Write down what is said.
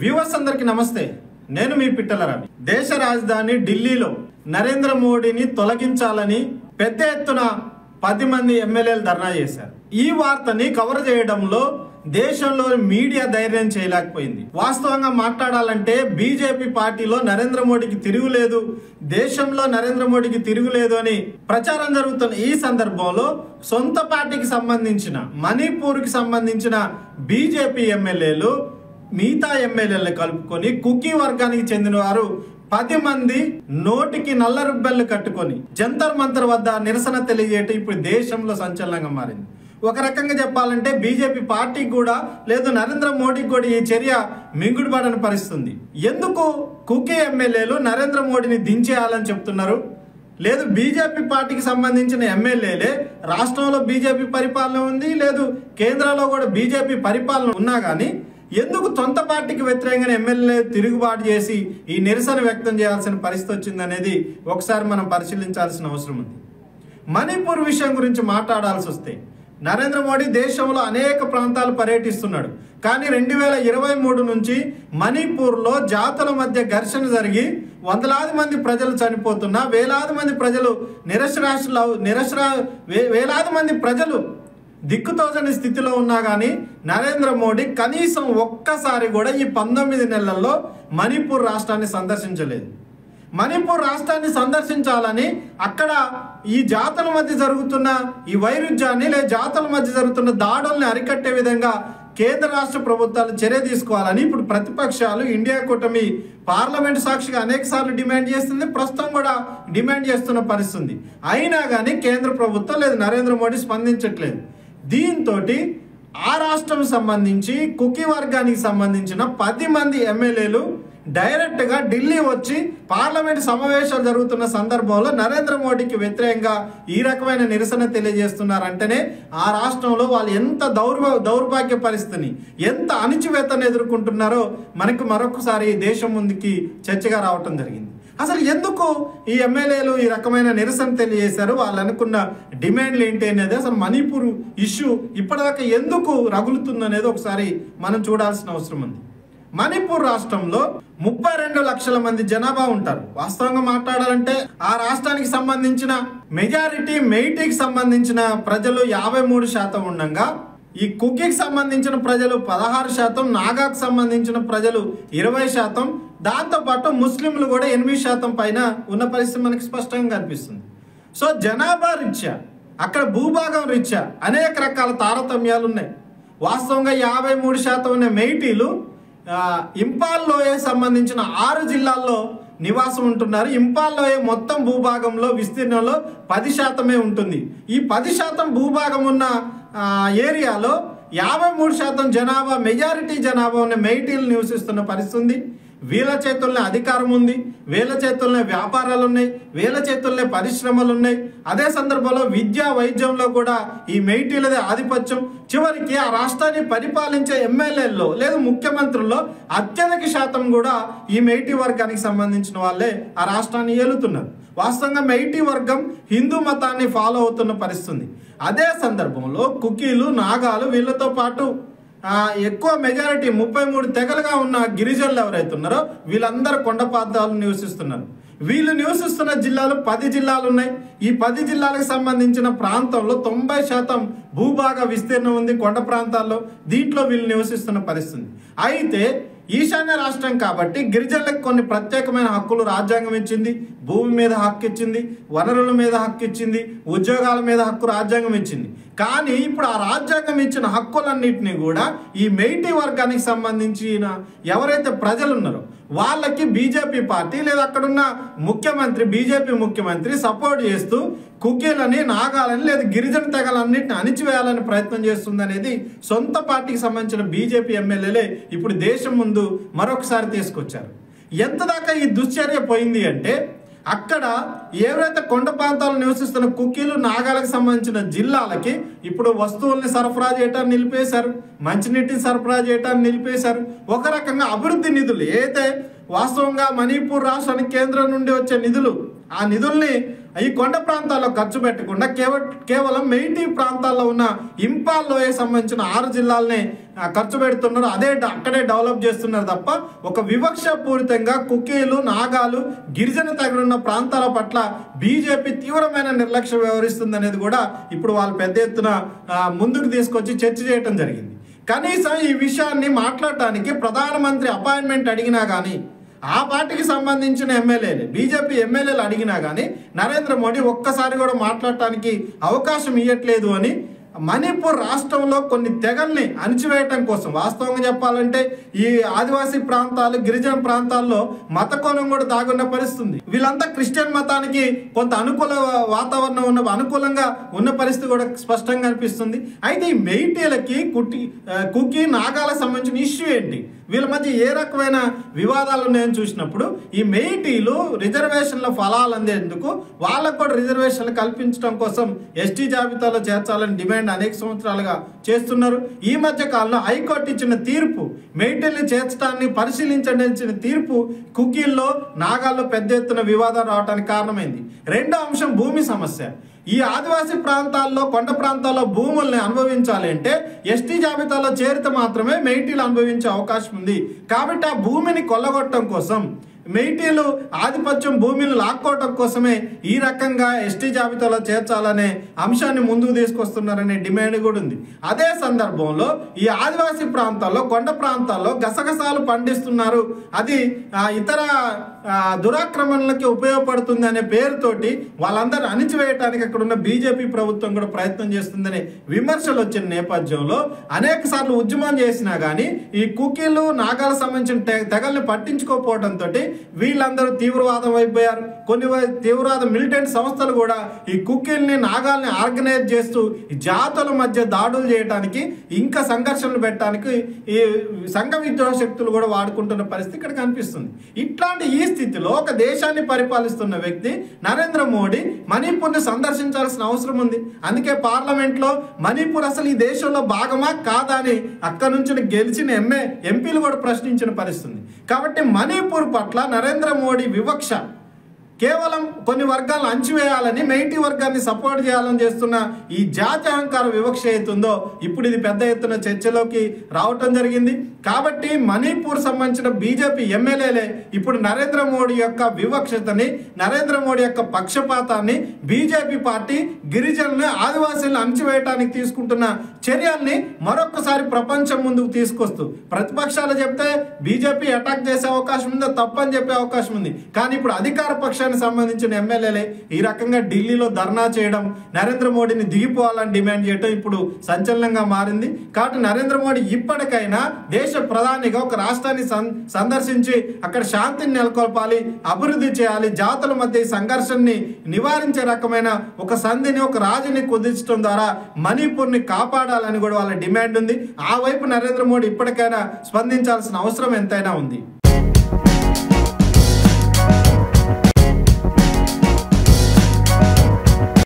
Viewers అందరికి నమస్తే. నేను మీ పిట్టల రవి. దేశ రాజధాని ఢిల్లీలో నరేంద్ర మోడీని తొలగించాలని పెద్ద ఎత్తున 10 మంది ఎమ్మెల్యేలు ధర్నా చేశారు. ఈ వార్తని కవర్ చేయడంలో దేశంలో మీడియా ధైర్యం చేయలేకపోయింది. వాస్తవంగా మాట్లాడాలంటే బీజేపీ పార్టీలో నరేంద్ర మోడీకి తిరుగులేదు, దేశంలో నరేంద్ర మోడీకి తిరుగులేదు అని ప్రచారం జరుగుతున్న ఈ సందర్భంలో సొంత పార్టీకి సంబంధించిన మణిపూర్కి సంబంధించిన బీజేపీ ఎమ్మెల్యేలు మిగతా ఎమ్మెల్యేలను కలుపుకొని కుకీ వర్గానికి చెందిన వారు 10 మంది నోటికి నల్ల రుబ్బెళ్లు కట్టుకొని జంతర్ మంతర్ వద్ద నిరసన తెలియజేయటం ఇప్పుడు దేశంలో సంచలనంగా మారింది. ఒక రకంగా చెప్పాలంటే బీజేపీ పార్టీకి కూడా లేదు, నరేంద్ర మోడీకి కూడా ఈ చర్య మింగుడుపడని పరిస్థితుంది. ఎందుకు కుకీ ఎమ్మెల్యేలు నరేంద్ర మోడీని దించేయాలని చెప్తున్నారు? లేదు, బీజేపీ పార్టీకి సంబంధించిన ఎమ్మెల్యేలే రాష్ట్రంలో బీజేపీ పరిపాలన ఉంది, లేదు కేంద్రంలో కూడా బీజేపీ పరిపాలన ఉన్నా కానీ ఎందుకు సొంత పార్టీకి వ్యతిరేకంగా ఎమ్మెల్యే తిరుగుబాటు చేసి ఈ నిరసన వ్యక్తం చేయాల్సిన పరిస్థితి వచ్చిందనేది ఒకసారి మనం పరిశీలించాల్సిన అవసరం ఉంది. మణిపూర్ విషయం గురించి మాట్లాడాల్సి వస్తే నరేంద్ర మోడీ దేశంలో అనేక ప్రాంతాలు పర్యటిస్తున్నాడు. కానీ 2023 నుంచి మణిపూర్లో జాతుల మధ్య ఘర్షణ జరిగి వందలాది మంది ప్రజలు చనిపోతున్నా, వేలాది మంది ప్రజలు వేలాది మంది ప్రజలు దిక్కుతోచని స్థితిలో ఉన్నా కానీ నరేంద్ర మోడీ కనీసం ఒక్కసారి కూడా ఈ 19 నెలల్లో మణిపూర్ రాష్ట్రాన్ని సందర్శించలేదు. మణిపూర్ రాష్ట్రాన్ని సందర్శించాలని అక్కడ ఈ జాతుల మధ్య జరుగుతున్న ఈ వైరుధ్యాన్ని లేదా జాతుల మధ్య జరుగుతున్న దాడుల్ని అరికట్టే విధంగా కేంద్ర రాష్ట్ర ప్రభుత్వాలు చర్య తీసుకోవాలని ఇప్పుడు ప్రతిపక్షాలు ఇండియా కూటమి పార్లమెంట్ సాక్షిగా అనేక సార్లు డిమాండ్ చేస్తుంది, ప్రస్తుతం కూడా డిమాండ్ చేస్తున్న పరిస్థితి. అయినా కానీ కేంద్ర ప్రభుత్వం లేదు నరేంద్ర మోడీ స్పందించట్లేదు. దీంతో ఆ రాష్ట్రం సంబంధించి కుకీ వర్గానికి సంబంధించిన 10 మంది ఎమ్మెల్యేలు డైరెక్ట్గా ఢిల్లీ వచ్చి పార్లమెంట్ సమావేశాలు జరుగుతున్న సందర్భంలో నరేంద్ర మోడీకి వ్యతిరేకంగా ఈ రకమైన నిరసన తెలియజేస్తున్నారంటేనే ఆ రాష్ట్రంలో వాళ్ళు ఎంత దౌర్భాగ్య పరిస్థితిని, ఎంత అణిచివేతను ఎదుర్కొంటున్నారో మనకు మరొకసారి దేశం ముందుకి చర్చగా రావటం జరిగింది. అసలు ఎందుకు ఈ ఎమ్మెల్యేలు ఈ రకమైన నిరసన తెలియజేశారు, వాళ్ళు అనుకున్న డిమాండ్లు ఏంటి అనేది, అసలు మణిపూర్ ఇష్యూ ఇప్పటిదాకా ఎందుకు రగులుతుందనేది ఒకసారి మనం చూడాల్సిన అవసరం ఉంది. మణిపూర్ రాష్ట్రంలో 32 లక్షల మంది జనాభా ఉంటారు. వాస్తవంగా మాట్లాడాలంటే ఆ రాష్ట్రానికి సంబంధించిన మెజారిటీ మెయిటీకి సంబంధించిన ప్రజలు 53% ఉండగా ఈ కుకీకి సంబంధించిన ప్రజలు 16%, నాగాకు సంబంధించిన ప్రజలు 20%, దాంతోపాటు ముస్లింలు కూడా 8% పైన ఉన్న పరిస్థితి మనకి స్పష్టంగా కనిపిస్తుంది. సో జనాభా రీత్యా అక్కడ భూభాగం రీత్యా అనేక రకాల తారతమ్యాలు ఉన్నాయి. వాస్తవంగా 53% ఉన్న మెయిటీలు ఇంపాల్ లోయ సంబంధించిన 6 జిల్లాల్లో నివాసం ఉంటున్నారు. ఇంపాల్ లోయ మొత్తం భూభాగంలో విస్తీర్ణంలో 10% ఉంటుంది. ఈ 10% భూభాగం ఉన్న ఏరియాలో 53% జనాభా, మెజారిటీ జనాభా ఉన్న మెయిటీలు నివసిస్తున్న పరిస్థితి ఉంది. వీళ్ళ చేతుల్లోనే అధికారం ఉంది, వీళ్ళ చేతుల్లోనే వ్యాపారాలు ఉన్నాయి, వీళ్ళ చేతుల్లోనే పరిశ్రమలు ఉన్నాయి. అదే సందర్భంలో విద్యా వైద్యంలో కూడా ఈ మెయిటీలదే ఆధిపత్యం. చివరికి ఆ రాష్ట్రాన్ని పరిపాలించే ఎమ్మెల్యేల్లో లేదు ముఖ్యమంత్రుల్లో అత్యధిక శాతం కూడా ఈ మెయిటీ వర్గానికి సంబంధించిన వాళ్ళే ఆ రాష్ట్రాన్ని ఏలుతున్నారు. వాస్తవంగా మెయిటీ వర్గం హిందూ మతాన్ని ఫాలో అవుతున్న పరిస్థితి. అదే సందర్భంలో కుకీలు, నాగాలు వీళ్ళతో పాటు ఎక్కువ మెజారిటీ 33 తెగలుగా ఉన్న గిరిజనులు ఎవరైతే ఉన్నారో వీళ్ళందరూ కొండ ప్రాంతాల్లో నివసిస్తున్నారు. వీళ్ళు నివసిస్తున్న జిల్లాలు 10 జిల్లాలు ఉన్నాయి. ఈ 10 జిల్లాలకు సంబంధించిన ప్రాంతంలో 90% భూభాగ విస్తీర్ణం ఉంది కొండ ప్రాంతాల్లో. దీంట్లో వీళ్ళు నివసిస్తున్న పరిస్థితి. అయితే ఈశాన్య రాష్ట్రం కాబట్టి గిరిజనులకు కొన్ని ప్రత్యేకమైన హక్కులు రాజ్యాంగం ఇచ్చింది. భూమి మీద హక్కు ఇచ్చింది, వనరుల మీద హక్కు ఇచ్చింది, ఉద్యోగాల మీద హక్కు రాజ్యాంగం ఇచ్చింది. కానీ ఇప్పుడు ఆ రాజ్యాంగం ఇచ్చిన హక్కులన్నింటినీ కూడా ఈ మెయిటీ వర్గానికి సంబంధించిన ఎవరైతే ప్రజలు ఉన్నారో వాళ్ళకి బీజేపీ పార్టీ లేదా అక్కడున్న ముఖ్యమంత్రి, బీజేపీ ముఖ్యమంత్రి సపోర్ట్ చేస్తూ కుకీలని, నాగాలని లేదా గిరిజన తెగలన్నింటిని అణిచివేయాలని ప్రయత్నం చేస్తుంది అనేది సొంత పార్టీకి సంబంధించిన బీజేపీ ఎమ్మెల్యేలే ఇప్పుడు దేశం ముందు మరొకసారి తీసుకొచ్చారు. ఎంత దాకా ఈ దుశ్చర్య పోయింది అంటే అక్కడ ఎవరైతే కొండ ప్రాంతాల్లో నివసిస్తున్న కుకీలు, నాగాలకు సంబంధించిన జిల్లాలకి ఇప్పుడు వస్తువుల్ని సరఫరా చేయటాన్ని నిలిపేశారు, మంచినీటిని సరఫరా చేయటాన్ని నిలిపేశారు. ఒక రకంగా అభివృద్ధి నిధులు ఏదైతే వాస్తవంగా మణిపూర్ రాష్ట్రానికి కేంద్రం నుండి వచ్చే నిధులు, ఆ నిధుల్ని ఈ కొండ ప్రాంతాల్లో ఖర్చు పెట్టకుండా కేవలం మెయిటీ ప్రాంతాల్లో ఉన్న ఇంపాల్ లోయ సంబంధించిన 6 జిల్లాలనే ఖర్చు పెడుతున్నారు. అక్కడే డెవలప్ చేస్తున్నారు తప్ప ఒక వివక్షపూరితంగా కుకీలు, నాగాలు, గిరిజన తెగలున్న ప్రాంతాల పట్ల బీజేపీ తీవ్రమైన నిర్లక్ష్యం వ్యవహరిస్తుంది అనేది కూడా ఇప్పుడు వాళ్ళు పెద్ద ఎత్తున ముందుకు తీసుకొచ్చి చర్చ చేయటం జరిగింది. కనీసం ఈ విషయాన్ని మాట్లాడటానికి ప్రధానమంత్రి అపాయింట్మెంట్ అడిగినా కానీ, ఆ పార్టీకి సంబంధించిన ఎమ్మెల్యేలు, బీజేపీ ఎమ్మెల్యేలు అడిగినా కానీ నరేంద్ర మోడీ ఒక్కసారి కూడా మాట్లాడటానికి అవకాశం ఇవ్వట్లేదు అని మణిపూర్ రాష్ట్రంలో కొన్ని తెగల్ని అణిచివేయటం కోసం, వాస్తవంగా చెప్పాలంటే ఈ ఆదివాసీ ప్రాంతాలు, గిరిజన ప్రాంతాల్లో మత కోణం కూడా దాగున్న పరిస్థితి. వీళ్ళంతా క్రిస్టియన్ మతానికి కొంత అనుకూల వాతావరణం అనుకూలంగా ఉన్న పరిస్థితి కూడా స్పష్టంగా అనిపిస్తుంది. అయితే ఈ మెయిటీలకి కుకీ, నాగాలకు సంబంధించిన ఇష్యూ ఏంటి, వీళ్ళ మధ్య ఏ రకమైన వివాదాలు ఉన్నాయని చూసినప్పుడు ఈ మెయిటీలు రిజర్వేషన్ల ఫలాలు అందేందుకు వాళ్ళకు కూడా రిజర్వేషన్లు కల్పించడం కోసం ఎస్టీ జాబితాలో చేర్చాలని డిమాండ్ అనేక సంవత్సరాలుగా చేస్తున్నారు. ఈ మధ్య కాలంలో హైకోర్టు ఇచ్చిన తీర్పు, మెయిటీల్ని చేర్చడాన్ని పరిశీలించిన తీర్పు కుకీల్లో, నాగాల్లో పెద్ద ఎత్తున వివాదం రావడానికి కారణమైంది. రెండో అంశం భూమి సమస్య. ఈ ఆదివాసీ ప్రాంతాల్లో, కొండ ప్రాంతాల్లో భూముల్ని అనుభవించాలి అంటే ఎస్టీ జాబితాలో చేరితే మాత్రమే మెయిటీలు అనుభవించే అవకాశం ఉంది. కాబట్టి ఆ భూమిని కొల్లగొట్టడం కోసం, మెయిటీలు ఆధిపత్యం భూమిని లాక్కోవటం కోసమే ఈ రకంగా ఎస్టీ జాబితాలో చేర్చాలనే అంశాన్ని ముందుకు తీసుకొస్తున్నారనే డిమాండ్ కూడా ఉంది. అదే సందర్భంలో ఈ ఆదివాసీ ప్రాంతాల్లో, కొండ ప్రాంతాల్లో గసగసాలు పండిస్తున్నారు, అది ఇతర దురాక్రమణలకి ఉపయోగపడుతుంది అనే పేరుతోటి వాళ్ళందరూ అణిచివేయటానికి అక్కడ ఉన్న బీజేపీ ప్రభుత్వం కూడా ప్రయత్నం చేస్తుందనే విమర్శలు వచ్చిన నేపథ్యంలో అనేక సార్లు ఉద్యమం చేసినా కానీ ఈ కుకీలు, నాగాలకు సంబంధించిన తెగల్ని పట్టించుకోకపోవడంతో వీళ్ళందరూ తీవ్రవాదం అయిపోయారు. కొన్ని తీవ్రవాద మిలిటెంట్ సంస్థలు కూడా ఈ కుకీల్ని, నాగాల్ని ఆర్గనైజ్ చేస్తూ ఈ జాతుల మధ్య దాడులు చేయడానికి, ఇంకా సంఘర్షణలు పెట్టడానికి ఈ సంఘ విద్రోహ శక్తులు కూడా వాడుకుంటున్న పరిస్థితి ఇక్కడ కనిపిస్తుంది. ఇట్లాంటి ఈ స్థితిలో ఒక దేశాన్ని పరిపాలిస్తున్న వ్యక్తి నరేంద్ర మోడీ మణిపూర్ని సందర్శించాల్సిన అవసరం ఉంది. అందుకే పార్లమెంట్లో మణిపూర్ అసలు ఈ దేశంలో భాగమా కాదా అని అక్కడ నుంచి గెలిచిన ఎంపీలు కూడా ప్రశ్నించిన పరిస్థితి. కాబట్టి మణిపూర్ పట్ల నరేంద్ర మోడీ వివక్ష, కేవలం కొన్ని వర్గాలను అంచివేయాలని, మెయిటీ వర్గాన్ని సపోర్ట్ చేయాలని చేస్తున్న ఈ జాతి అహంకార వివక్ష అవుతుందో ఇప్పుడు ఇది పెద్ద ఎత్తున చర్చలోకి రావటం జరిగింది. కాబట్టి మణిపూర్ సంబంధించిన బీజేపీ ఎమ్మెల్యేలే ఇప్పుడు నరేంద్ర మోడీ యొక్క వివక్షతని, నరేంద్ర మోడీ యొక్క పక్షపాతాన్ని, బీజేపీ పార్టీ గిరిజనుల్ని, ఆదివాసీలను అణచివేయటానికి తీసుకుంటున్న చర్యల్ని మరొకసారి ప్రపంచం ముందుకు తీసుకొస్తూ, ప్రతిపక్షాలు చెప్తే బీజేపీ అటాక్ చేసే అవకాశం ఉందో, తప్పని చెప్పే అవకాశం ఉంది. కానీ ఇప్పుడు అధికార పక్షానికి సంబంధించిన ఎమ్మెల్యేలే ఈ రకంగా ఢిల్లీలో ధర్నా చేయడం, నరేంద్ర మోడీని దిగిపోవాలని డిమాండ్ చేయడం ఇప్పుడు సంచలనంగా మారింది. కాబట్టి నరేంద్ర మోడీ ఇప్పటికైనా దేశ ప్రధానిగా ఒక రాష్ట్రాన్ని సందర్శించి అక్కడ శాంతిని నెలకొల్పాలి, అభివృద్ధి చేయాలి, జాతుల మధ్య సంఘర్షణని నివారించే రకమైన ఒక సంధిని, ఒక రాజుని కుదించడం ద్వారా మణిపూర్ని కాపాడాలని కూడా వాళ్ళ డిమాండ్ ఉంది. ఆ వైపు నరేంద్ర మోడీ ఇప్పటికైనా స్పందించాల్సిన అవసరం ఎంతైనా ఉంది.